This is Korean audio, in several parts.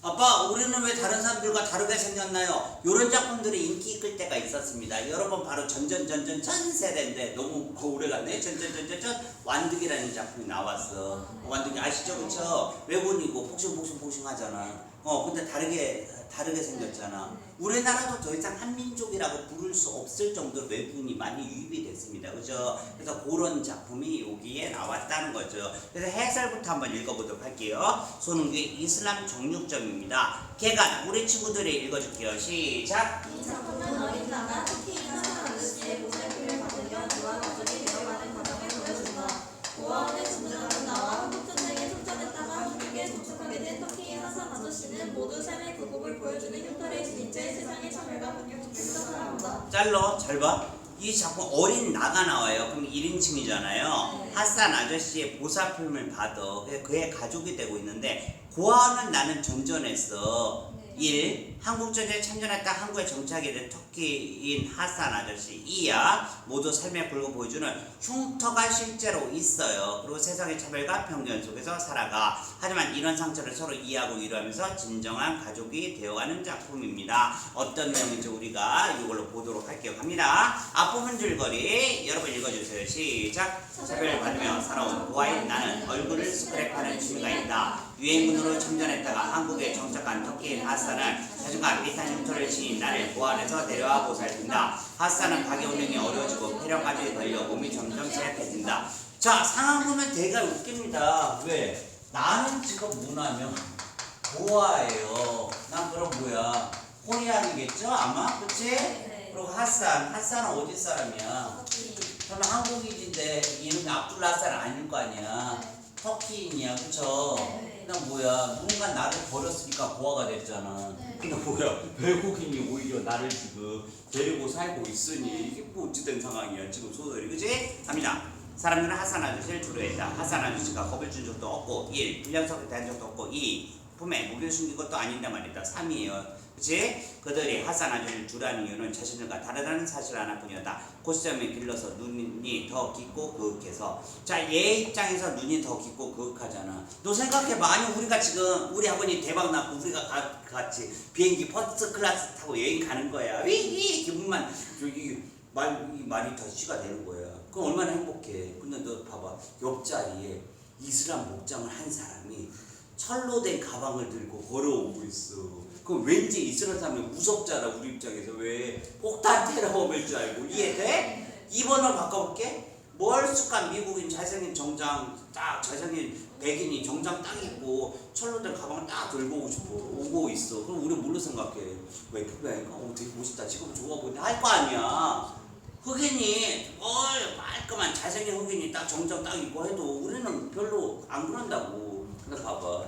아빠, 우리는 왜 다른 사람들과 다르게 생겼나요? 이런 작품들이 인기 끌 때가 있었습니다. 여러분 바로 전전전전 전세대인데 너무 오래갔네. 전전전전전 완득이라는 작품이 나왔어. 완득이 아시죠, 그쵸? 외국인이고 복싱하잖아. 근데 다르게 생겼잖아. 우리나라도 더 이상 한민족이라고 부를 수 없을 정도로 외국인이 많이 유입이 됐습니다. 그죠? 그래서 그런 작품이 여기에 나왔다는 거죠. 그래서 해설부터 한번 읽어보도록 할게요. 손흥규의 이슬람 정육점입니다. 개간, 우리 친구들이 읽어줄게요. 시작! 이 작품은 어린 나라 터키인 하산 아저씨의 보살핌을 받으며 교환 가족이 되어가는 과정을 보여준다. 고아원에 진정하는 나와 한국 전쟁에 참전했다가 한국에 도착하게 된 터키인 하산 아저씨는 모두 삶의 굴곡을 보여주는 흉터를 지닌 채 세상의 차별과 분열을 살아온다. 짤로 잘 봐. 이 작품 어린 나가 나와요. 그럼 1인칭이잖아요. 핫산 아저씨의 보살핌을 받아. 그의 가족이 되고 있는데 고아원은 나는 전전했어. 1. 한국전쟁에 참전했다 한국에 정착하게 된 터키인 핫산 아저씨. 2야 모두 삶의 굴곡을 보여주는 흉터가 실제로 있어요. 그리고 세상의 차별과 편견 속에서 살아가. 하지만 이런 상처를 서로 이해하고 위로하면서 진정한 가족이 되어가는 작품입니다. 어떤 내용인지 우리가 이걸로 보도록 할게요. 갑니다. 앞부분 줄거리 여러분 읽어주세요. 시작! 차별을 받으며 살아온 고아인 나는 얼굴을 스크랩하는 취미가 있다. 유해군으로 참전했다가 한국에 정착한 터키인 핫산은 자신과 비슷한 흉터를 지닌 나를 고아원에서 데려와 보살핀다. 핫산은 가게 운영이 어려워지고 폐렴까지 걸려 몸이 점점 쇠약해진다. 자, 상황 보면 되게 웃깁니다. 왜? 나는 지금 뭐냐면 고아예요. 난 그럼 뭐야? 코리안이겠죠? 아마? 그치? 그리고 핫산은 어디 사람이야? 저는 한국인인데 이름이 압둘라 핫산 아닐 거 아니야? 터키인이야, 그쵸? 난 뭐야, 누군가 나를 버렸으니까 고아가 됐잖아. 근데 뭐야, 외국인이 오히려 나를 지금 데리고 살고 있으니 이게 뭐 어찌된 상황이야 지금 소설이, 그치? 갑니다. 사람들은 핫산 아저씨를 두려워했다. 핫산 아저씨가 겁을 준 적도 없고 1. 불량석에 대한 적도 없고 2. 품에 무기를 숨긴 것도 아닌데 말이다. 3이에요. 그치? 그들이 핫산 아저씨를 두려워하는 이유는 자신들과 다르다는 사실을 하나 뿐이었다. 고시점에 길러서 눈이 더 깊고 그윽해서. 자, 얘 입장에서 눈이 더 깊고 그윽하잖아. 너 생각해봐. 아니 우리가 지금 우리 학원이 대박 났고 우리가 같이 비행기 퍼스트 클래스 타고 여행 가는 거야. 위 기분만 이 말이 더 시가 되는 거야. 그럼 얼마나 행복해. 근데 너 봐봐. 옆자리에 이슬람 복장을 한 사람이 철로 된 가방을 들고 걸어오고 있어. 그럼 왠지 이슬람 사람이 무섭잖아. 우리 입장에서. 왜? 폭탄 테러범일 줄 알고. 이해돼? 2번을 바꿔볼게. 멀쑥한 미국인 잘생긴 정장 딱 잘생긴 백인이 정장 딱 입고 철로 된 가방을 딱 들고 오고 있어. 그럼 우리 뭘로 생각해? 왜 그러니까 되게 멋있다. 지금 좋아 보인다 할 거 아니야. 흑인이 깔끔한 잘생긴 흑인이 딱 정장 딱 입고 해도 우리는 별로 안 그런다고. 근데 봐봐,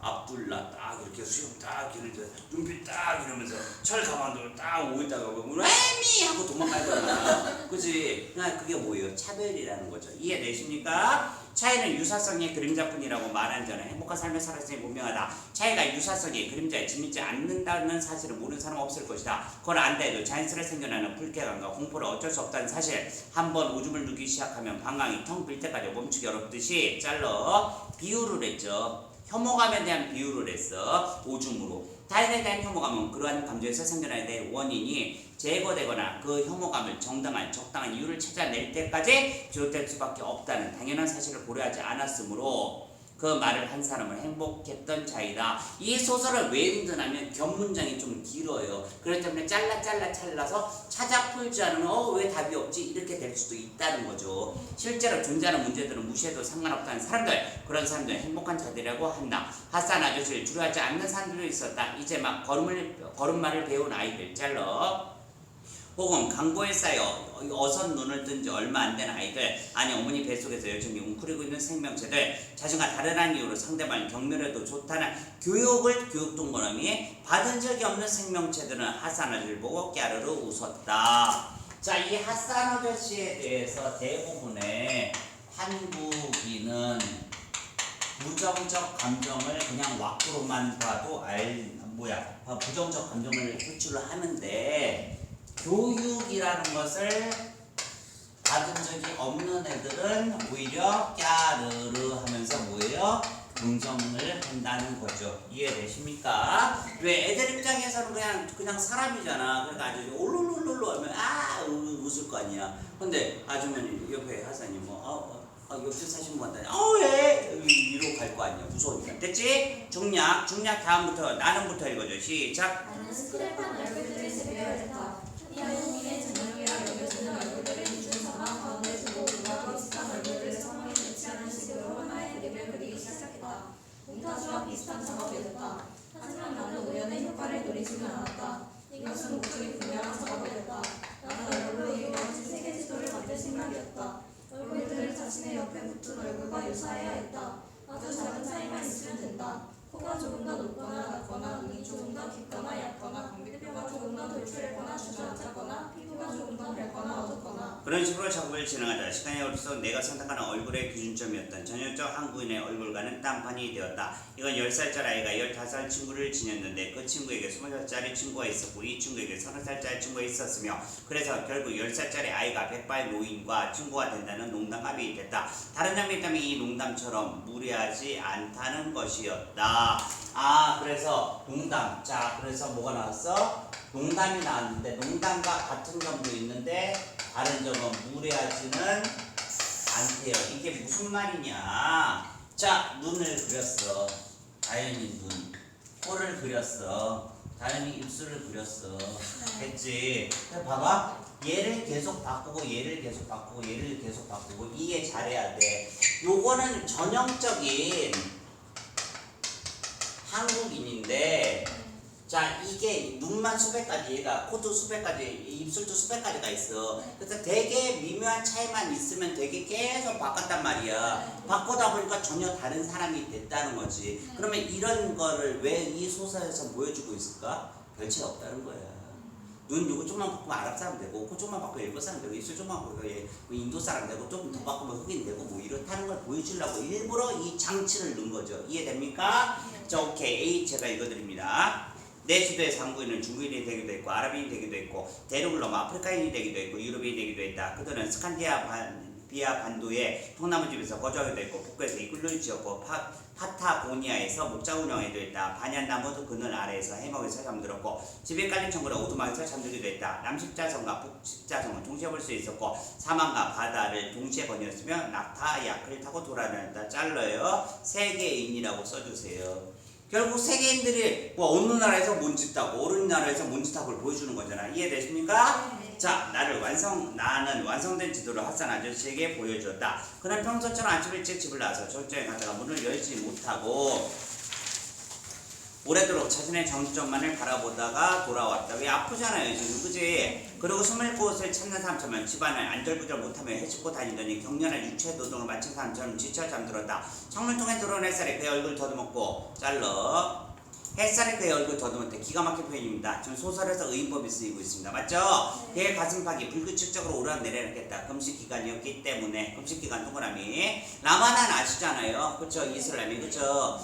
압둘라 딱 이렇게 수염 딱 기르죠. 눈빛 딱 이러면서 철 가방도 딱 오고 있다가 에미 하고 도망갈 거야. 그치? 그냥 그게 뭐예요? 차별이라는 거죠. 이해되십니까? 차이는 유사성의 그림자뿐이라고 말한 전에 행복한 삶을 살았으니 분명하다. 차이가 유사성이 그림자에 지니지 않는다는 사실을 모르는 사람은 없을 것이다. 그걸 안다 해도 자연스레 생겨나는 불쾌감과 공포를 어쩔 수 없다는 사실. 한번 오줌을 누기 시작하면 방광이 텅 빌 때까지 멈추기 어렵듯이 짤러 비유를 했죠. 혐오감에 대한 비유를 했어. 오줌으로. 타인에 대한 혐오감은 그러한 감정에서 생겨나야 될 원인이 제거되거나 그 혐오감을 적당한 이유를 찾아낼 때까지 지속될 수밖에 없다는 당연한 사실을 고려하지 않았으므로 그 말을 한 사람은 행복했던 자이다. 이 소설을 왜 힘드냐면 겹문장이 좀 길어요. 그렇기 때문에 잘라서 찾아 풀지 않으면 왜 답이 없지? 이렇게 될 수도 있다는 거죠. 실제로 존재하는 문제들은 무시해도 상관없다는 사람들, 그런 사람들은 행복한 자들이라고 한다. 핫산 아저씨를 두려워하지 않는 사람들도 있었다. 이제 막 걸음마를 배운 아이들 잘라. 혹은 강보에 쌓여 어선 눈을 뜬 지 얼마 안 된 아이들, 아니 어머니 뱃속에서 여전히 웅크리고 있는 생명체들, 자신과 다르다는 이유로 상대방을 경멸해도 좋다는 교육 동그라미에 받은 적이 없는 생명체들은 핫산 아저씨를 보고 깨르르 웃었다. 자, 이 핫산 아저씨에 대해서 대부분의 한국인은 부정적 감정을 그냥 왁구로만 봐도 부정적 감정을 표출을 하는데, 교육이라는 것을 받은 적이 없는 애들은 오히려 깨르르 하면서 뭐예요? 동정을 한다는 거죠. 이해되십니까? 왜 애들 입장에서는 그냥 사람이잖아. 그러니까 아주 올롤롤롤로 하면 웃을 거 아니야. 근데 아주머니 옆에 하사님 옆집 사신 분 같다니 예 이러고 갈 거 아니야. 무서우니까. 됐지? 중략 다음부터 나는부터 읽어줘. 시작. 나는 스크랩한 얼굴들을 제외하였다. 이하용인의 전형이라 여겨지는 얼굴들을 기준 삼아 가운데 두고 그와 비슷한 얼굴들을 성공에 배치하는 식으로 하나의 그림을 그리기 시작했다. 몽타주와 비슷한 작업이었다. 하지만 나는 우연의 효과를 노리지는 않았다. 이것은 목적이 분명한 작업이었다. 나는 얼굴로 이루어진 세계 지도를 만들 생각이었다. 얼굴들을 자신의 옆에 붙은 얼굴과 유사해야 했다. 아주 작은 차이만 있으면 된다. 코가 조금 더 높거나 낮거나, 눈이 조금 더 깊거나 얇거나, 광대뼈가 조금 더 돌출했거나 주저앉았거나, 피부가 조금 더 밝거나 어둡거나. 그런 식으로 작업을 진행하자 시간이 어려서 내가 선택하는 얼굴의 기준점이었던 전형적 한국인의 얼굴과는 딴판이 되었다. 이건 10살짜리 아이가 15살 친구를 지녔는데 그 친구에게 20살짜리 친구가 있었고 이 친구에게 30살짜리 친구가 있었으며 그래서 결국 10살짜리 아이가 백발 노인과 친구가 된다는 농담합이 됐다. 다른 점이 있다면 이 농담처럼 무례하지 않다는 것이었다. 그래서 농담. 자, 그래서 뭐가 나왔어? 농담이 나왔는데 농담과 같은 점도 있는데 다른 점은 무례하지는 않대요. 이게 무슨 말이냐? 자, 눈을 그렸어. 다현이 눈. 코를 그렸어. 다현이 입술을 그렸어. 됐지? 봐봐. 얘를 계속 바꾸고 얘를 계속 바꾸고 얘를 계속 바꾸고 이게 잘해야 돼. 요거는 전형적인 한국인인데 자 이게 눈만 수백 가지 얘가 코도 수백 가지 입술도 수백 가지가 있어. 그래서 되게 미묘한 차이만 있으면 되게 계속 바꿨단 말이야. 바꾸다 보니까 전혀 다른 사람이 됐다는 거지. 그러면 이런 거를 왜 이 소설에서 보여주고 있을까? 별 차이 없다는 거야. 눈 요거 좀만 바꾸면 아랍 사람 되고 코 좀만 바꾸면 일본 사람 되고 입술 좀만 바꾸면 인도 사람 되고 조금 더 바꾸면 흑인 되고 뭐 이렇다는 걸 보여주려고 일부러 이 장치를 넣은 거죠. 이해됩니까? 자 오케이 제가 읽어드립니다. 내 지도에서 한국인은 중국인이 되기도 했고 아랍인이 되기도 했고 대륙을 넘어 아프리카인이 되기도 했고 유럽인이 되기도 했다. 그들은 스칸디나비아 반도의 통나무집에서 거주하기도 했고 북부에서 이글루를 지었고 파타고니아에서 목장 운영하기도 했다. 반얀나무 그늘 아래에서 해먹에서 잠들었고 집에 깔린 천국으로 오두막에서 잠들기도 했다. 남십자성과 북십자성을 동시에 볼 수 있었고 사막과 바다를 동시에 거닐었으며 낙타 야크를 타고 돌아다녔다. 잘라요. 세계인이라고 써주세요. 결국 세계인들이 뭐 어느 나라에서 뭔 짓 하고 어느 나라에서 뭔 짓 하고 보여주는 거잖아. 이해되십니까? 네. 자, 나는 완성된 지도를 핫산 아저씨에게 보여주었다. 그는 평소처럼 아침 일찍 집을 나와서 절정에 가다가 문을 열지 못하고 오래도록 자신의 정점만을 바라보다가 돌아왔다. 왜 아프잖아요 지금 그지? 그리고 숨을 곳을 찾는 사람처럼 집안을 안절부절 못하며 헤집고 다니더니 격렬한 육체노동을 마친 사람처럼 지쳐 잠들었다. 창문 통해 들어온 햇살이 그의 얼굴을 더듬었고 잘라 햇살이 그의 얼굴을 더듬었대. 기가 막힌 표현입니다. 지금 소설에서 의인법이 쓰이고 있습니다. 맞죠? 그의 가슴팍이 불규칙적으로 오르내리겠다. 금식기간이었기 때문에 금식기간 동그라미 라마단 아시잖아요. 그쵸? 이슬람이 그쵸?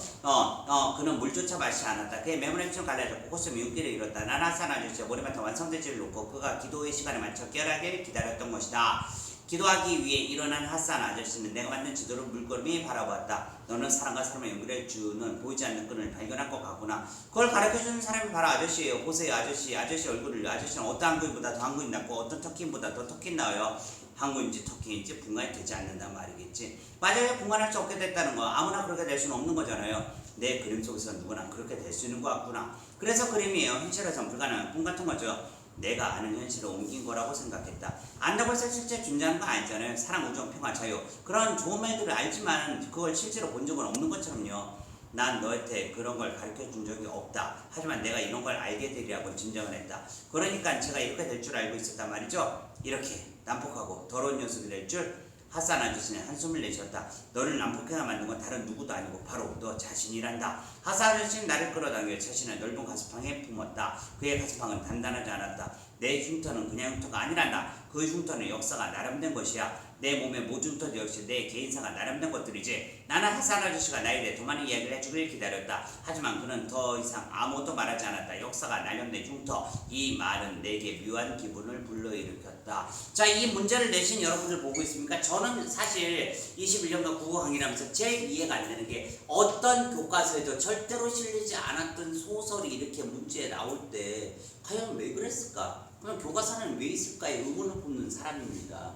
그는 물조차 마시지 않았다. 그의 메모리처럼 갈라졌고 코스튬 윤기를 잃었다. 나나산 아저씨의 머리맡에 완성되지를 놓고 그가 기도의 시간에 맞춰 깨어나길 기다렸던 것이다. 기도하기 위해 일어난 핫산 아저씨는 내가 만든 지도를 물끄러미 바라보았다. 너는 사람과 사람을 연결해주는 보이지 않는 끈을 발견할 것 같구나. 그걸 가르쳐주는 사람이 바로 아저씨예요. 보세요 아저씨 얼굴을. 아저씨는 어떤 한국인보다 더 한국인 낫고 어떤 터키인보다 더 터키인 나와요. 한국인지 터키인지 분간이 되지 않는단 말이겠지. 맞아요. 분간할 수 없게 됐다는 거. 아무나 그렇게 될 수는 없는 거잖아요. 내 그림 속에서 누구나 그렇게 될 수 있는 것 같구나. 그래서 그림이에요. 현실에선 불가능한 꿈 같은 거죠. 내가 아는 현실을 옮긴 거라고 생각했다. 안다고 해서 실제 존재하는 거 아니잖아요. 사랑, 우정, 평화, 자유 그런 좋은 말들을 알지만 그걸 실제로 본 적은 없는 것처럼요. 난 너한테 그런 걸 가르쳐준 적이 없다. 하지만 내가 이런 걸 알게 되리라고 진정을 했다. 그러니까 제가 이렇게 될 줄 알고 있었단 말이죠. 이렇게 난폭하고 더러운 녀석이 될 줄. 핫산 아저씨는 한숨을 내쉬었다. 너를 난폭하게 만든 건 다른 누구도 아니고 바로 너 자신이란다. 핫산 아저씨는 나를 끌어당겨 자신의 넓은 가슴팍에 품었다. 그의 가슴팍은 단단하지 않았다. 내 흉터는 그냥 흉터가 아니란다. 그 흉터는 역사가 나름된 것이야. 내 몸의 모든 것 역시 내 개인사가 나름된 것들이지. 나는 핫산 아저씨가 나에 대해 더 많은 이야기를 해주길 기다렸다. 하지만 그는 더 이상 아무것도 말하지 않았다. 역사가 날렵내 흉터. 이 말은 내게 묘한 기분을 불러일으켰다. 자, 이 문제를 내신 여러분들 보고 있습니까? 저는 사실 21년간 국어 강의를 하면서 제일 이해가 안 되는 게 어떤 교과서에도 절대로 실리지 않았던 소설이 이렇게 문제에 나올 때 과연 왜 그랬을까? 그럼 교과서는 왜 있을까에 의문을 품는 사람입니다.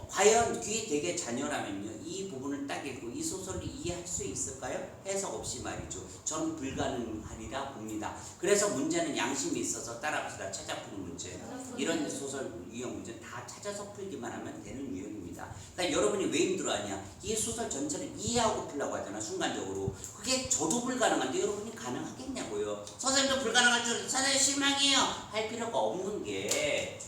과연 귀 되게 자녀라면요, 이 부분을 딱 읽고 이 소설을 이해할 수 있을까요? 해석 없이 말이죠. 저는 불가능하리라 봅니다. 그래서 문제는 양심이 있어서 따라합시다. 찾아 푸는 문제. 이런 소설 유형 문제 다 찾아서 풀기만 하면 되는 유형입니다. 그러니까 여러분이 왜 힘들어하냐? 이 소설 전체를 이해하고 풀려고 하잖아, 순간적으로. 그게 저도 불가능한데 여러분이 가능하겠냐고요. 선생님도 불가능할 줄, 선생님 실망이에요 할 필요가 없는 게,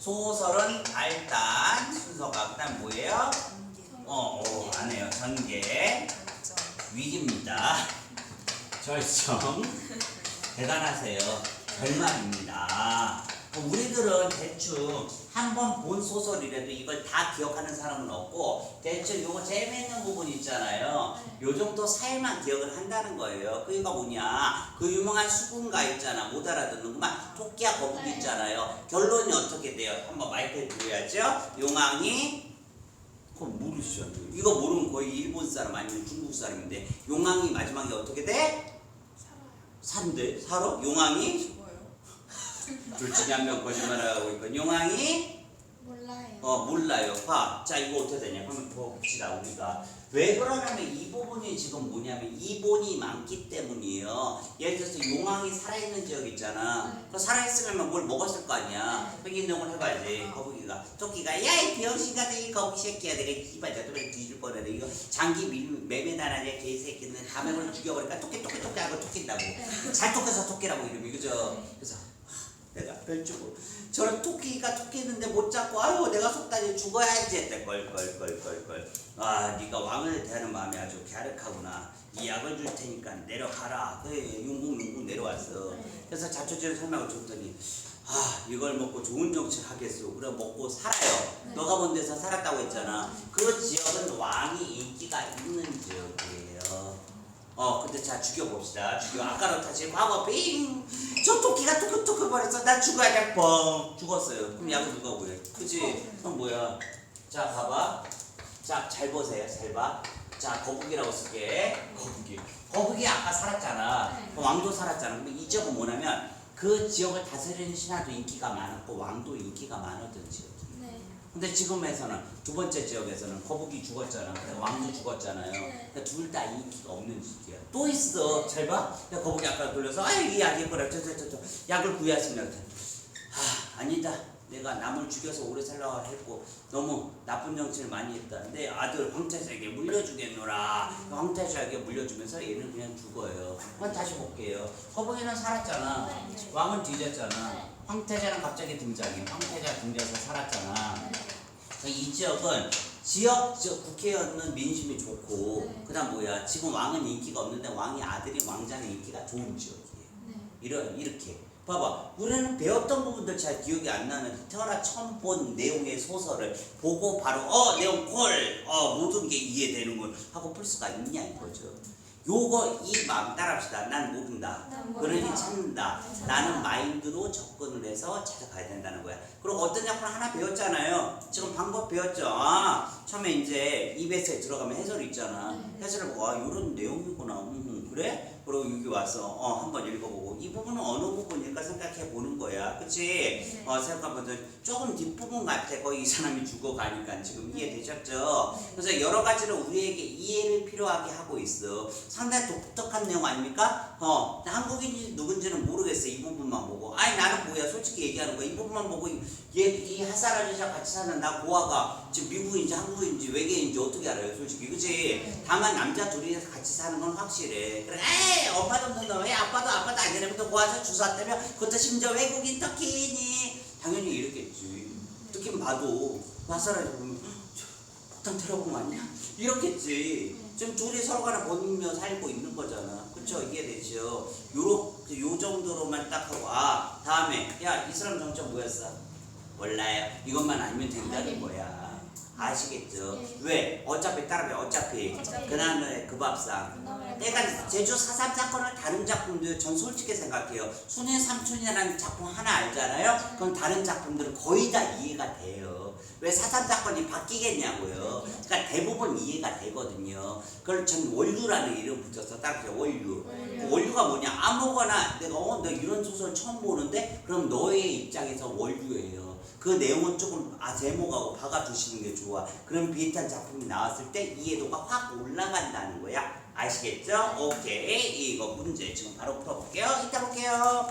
소설은 일단 순서가 일단 뭐예요? 안 해요. 전개, 위기입니다. 절정, 대단하세요. 결말입니다. 우리들은 대충 한 번 본 소설이라도 이걸 다 기억하는 사람은 없고, 대충 요거 재미있는 부분 있잖아요. 요 정도 사이만 기억을 한다는 거예요. 그니까 뭐냐, 그 유명한 수군가 있잖아, 못 알아듣는구만. 토끼와 거북이 있잖아요. 결론이 어떻게 돼요? 한번 마이크에 들어야죠. 용왕이, 그거 모르시죠? 이거 모르면 거의 일본 사람 아니면 중국 사람인데, 용왕이 마지막에 어떻게 돼? 산대? 살아? 용왕이? 둘 중에 한 명 거짓말하고 있고, 용왕이 몰라요. 몰라요. 봐. 자, 이거 어떻게 되냐? 한번 봅시다. 우리가 왜 그러냐면 이 부분이 지금 뭐냐면 이본이 많기 때문이에요. 예를 들어서 용왕이 살아있는 지역 있잖아. 그 살아있으면 뭘 먹었을 거 아니야. 거기 인동을 해봐야지. 거북이가, 토끼가, 야 이 병신 같은 이 거북이 새끼야, 내가 이발 저쪽에 뒤질 뻔해. 이거 장기 매매다나냐 개새끼는 다음에 그걸 죽여버리니까 토끼 하고 토낀다고. 잘 토끼서 토끼라고 이름이, 그죠? 그래서 내가 별주고 저런 토끼가 토끼는데 못 잡고, 아유 내가 속다니 죽어야지 했대. 걸. 아, 네가 왕을 대하는 마음이 아주 갸륵하구나. 이 약을 줄 테니까 내려가라. 그래, 융궁 내려왔어. 그래서 자초지를 설명을 줬더니, 아, 이걸 먹고 좋은 정치를 하겠어. 그래, 먹고 살아요. 너가 본 데서 살았다고 했잖아. 그 지역은 왕이 인기가 있는 지역이에요. 근데 자, 죽여봅시다. 아까로 다시 과거 빙! 저 토끼가 툭툭 버렸어. 나 죽어야 돼. 뻥! 죽었어요. 그럼 약을 누가 구해? 그치? 그럼 뭐야? 자, 봐봐. 자, 잘 보세요. 잘 봐. 자, 거북이라고 쓸게. 거북이 아까 살았잖아. 왕도 살았잖아. 근데 이 지역은 뭐냐면 그 지역을 다스리는 신하도 인기가 많았고 왕도 인기가 많았던 지역이에요. 근데 지금에서는 두 번째 지역에서는 거북이 죽었잖아. 왕도 죽었잖아요. 그러니까 둘 다 인기가 없는 지역이야. 또 있어. 잘 봐. 거북이 아까 돌려서, 이 약이 뭐라, 약을 구해왔습니다. 아니다. 내가 남을 죽여서 오래 살라고 했고 너무 나쁜 정치를 많이 했다. 내 아들 황태자에게 물려주겠노라. 황태자에게 물려주면서 얘는 그냥 죽어요. 그럼 다시 볼게요. 거북이는 살았잖아. 왕은 뒤졌잖아. 황태자는 갑자기 등장해. 황태자 등장해서 살았잖아. 이 지역은 지역 국회의원은 민심이 좋고, 그다음 뭐야, 지금 왕은 인기가 없는데 왕의 아들이 왕자는 인기가 좋은 지역이에요. 이렇게 봐봐. 우리는 배웠던 부분들 잘 기억이 안 나는, 태어나 처음 본 내용의 소설을 보고 바로 내용 콜, 모든 게 이해되는군 하고 풀 수가 있냐 이거죠. 요거 이 마음 따라합시다. 난 모른다. 그러니 찾는다. 라는 마인드로 접근을 해서 찾아가야 된다는 거야. 그리고 어떤 작품 하나 배웠잖아요. 지금 방법 배웠죠. 처음에 이제 EBS에 들어가면 해설 있잖아. 해설을 보고 요런 내용이구나. 그래? 그리고 여기 와서 한번 읽어보고 이 부분은 어느 부분일까 생각해 보는 거야. 그치? 생각해보면 조금 뒷부분 같아. 거의 이 사람이 죽어가니까. 지금 이해되셨죠? 그래서 여러 가지로 우리에게 이해를 필요하게 하고 있어. 상당히 독특한 내용 아닙니까? 한국인지 누군지는 모르겠어. 이 부분만 보고. 나는 뭐야, 솔직히 얘기하는 거야. 이 부분만 보고 이 핫살 아저씨랑 같이 사는 나 고아가 지금 미국인지 한국인지 외계인지 어떻게 알아요, 솔직히. 그치? 다만 남자 둘이 같이 사는 건 확실해. 그래, 엄마도 없는 너 왜 아빠도 안 되냐면 고아서 주사 때면 그것도 심지어 외국인 터키니 당연히 이랬겠지. 듣긴 봐도 핫살 아저씨 보면 폭탄 테러공 아니야? 이렇겠지. 지금 둘이 서로 간에 보며 살고 있는 거잖아. 그쵸? 이해되죠? 요 정도로만 딱 하고, 다음에, 야, 이 사람 정체 뭐였어? 몰라요. 이것만 알면 된다는 거야. 아시겠죠? 네. 왜? 어차피 따라해. 어차피 그날의 그 밥상. 그러니까 제주 4.3 사건은 다른 작품들 전 솔직히 생각해요. 순의 삼촌이라는 작품 하나 알잖아요. 그럼 다른 작품들은 거의 다 이해가 돼요. 왜 4.3 사건이 바뀌겠냐고요. 그러니까 대부분 이해가 되거든요. 그걸 전 원류라는 이름 붙여서 따라해요. 원류. 원류가 뭐냐? 아무거나 내가 너 이런 소설 처음 보는데 그럼 너의 입장에서 원류예요. 그 내용은 조금 제목하고 박아두시는 게 좋아. 그럼 비슷한 작품이 나왔을 때 이해도가 확 올라간다는 거야. 아시겠죠? 오케이. 이거 문제 지금 바로 풀어볼게요. 이따 볼게요.